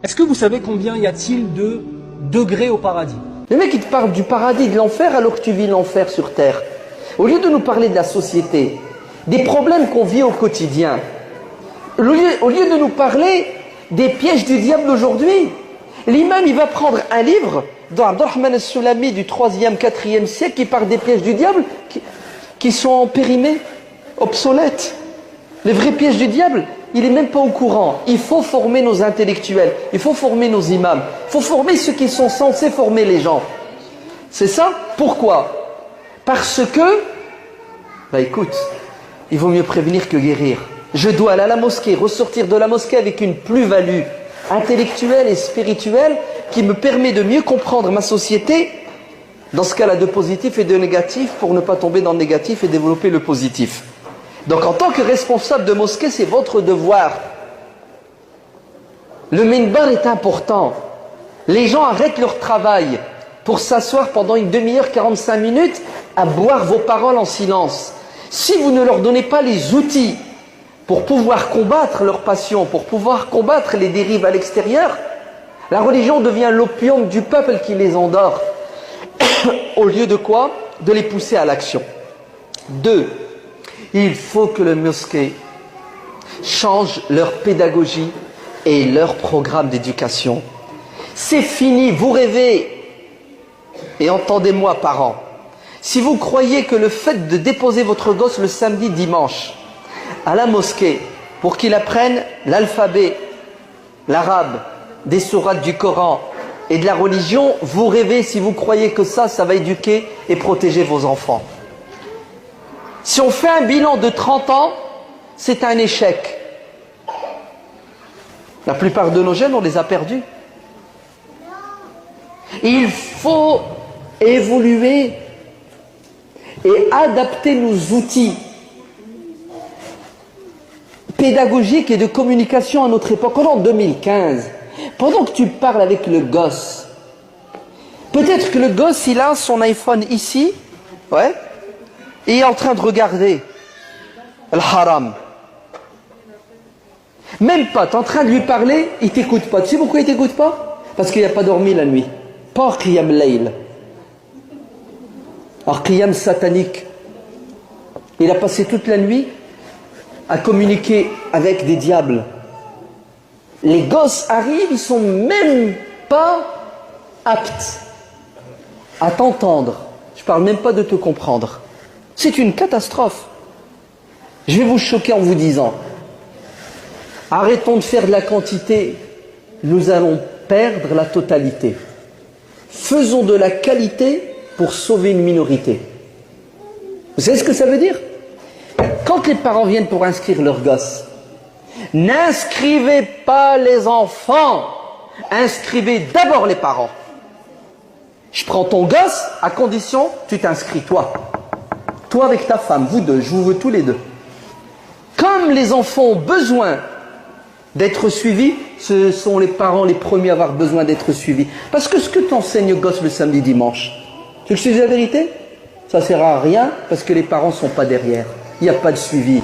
Est-ce que vous savez combien y a-t-il de degrés au paradis? Le mec, il te parle du paradis, de l'enfer, alors que tu vis l'enfer sur terre. Au lieu de nous parler de la société, des problèmes qu'on vit au quotidien, au lieu de nous parler des pièges du diable d'aujourd'hui, l'imam, il va prendre un livre dans Abdurrahman al-Sulami du 3e, 4e siècle qui parle des pièges du diable qui sont périmés, obsolètes. Les vrais pièges du diable, il n'est même pas au courant. Il faut former nos intellectuels, il faut former nos imams, il faut former ceux qui sont censés former les gens. C'est ça? Pourquoi? Parce que, écoute, il vaut mieux prévenir que guérir. Je dois aller à la mosquée, ressortir de la mosquée avec une plus-value intellectuelle et spirituelle qui me permet de mieux comprendre ma société, dans ce cas-là de positif et de négatif, pour ne pas tomber dans le négatif et développer le positif. Donc en tant que responsable de mosquée, c'est votre devoir. Le minbar est important. Les gens arrêtent leur travail pour s'asseoir pendant une demi-heure, 45 minutes, à boire vos paroles en silence. Si vous ne leur donnez pas les outils pour pouvoir combattre leur passion, pour pouvoir combattre les dérives à l'extérieur, la religion devient l'opium du peuple qui les endort. Au lieu de quoi? De les pousser à l'action. 2. Il faut que le mosquée change leur pédagogie et leur programme d'éducation. C'est fini, vous rêvez. Et entendez-moi, parents, si vous croyez que le fait de déposer votre gosse le samedi, dimanche, à la mosquée, pour qu'il apprenne l'alphabet, l'arabe, des sourates du Coran et de la religion, vous rêvez si vous croyez que ça va éduquer et protéger vos enfants. Si on fait un bilan de 30 ans, c'est un échec. La plupart de nos jeunes, on les a perdus. Il faut évoluer et adapter nos outils pédagogiques et de communication à notre époque. En 2015, pendant que tu parles avec le gosse, peut-être que le gosse, il a son iPhone ici, ouais, et il est en train de regarder le haram. Même pas, tu es en train de lui parler, il ne t'écoute pas. Tu sais pourquoi il ne t'écoute pas? Parce qu'il n'a pas dormi la nuit. Pas qiyam layl. Alors qiyam satanique. Il a passé toute la nuit à communiquer avec des diables. Les gosses arrivent, ils ne sont même pas aptes à t'entendre. Je ne parle même pas de te comprendre. C'est une catastrophe. Je vais vous choquer en vous disant, arrêtons de faire de la quantité, nous allons perdre la totalité. Faisons de la qualité pour sauver une minorité. Vous savez ce que ça veut dire? Quand les parents viennent pour inscrire leurs gosses, n'inscrivez pas les enfants, inscrivez d'abord les parents. Je prends ton gosse à condition tu t'inscris toi. Toi avec ta femme, vous deux, je vous veux tous les deux. Comme les enfants ont besoin d'être suivis, ce sont les parents les premiers à avoir besoin d'être suivis. Parce que ce que t'enseignes au gosse le samedi dimanche, tu veux que je te dise la vérité? Ça ne sert à rien parce que les parents ne sont pas derrière. Il n'y a pas de suivi.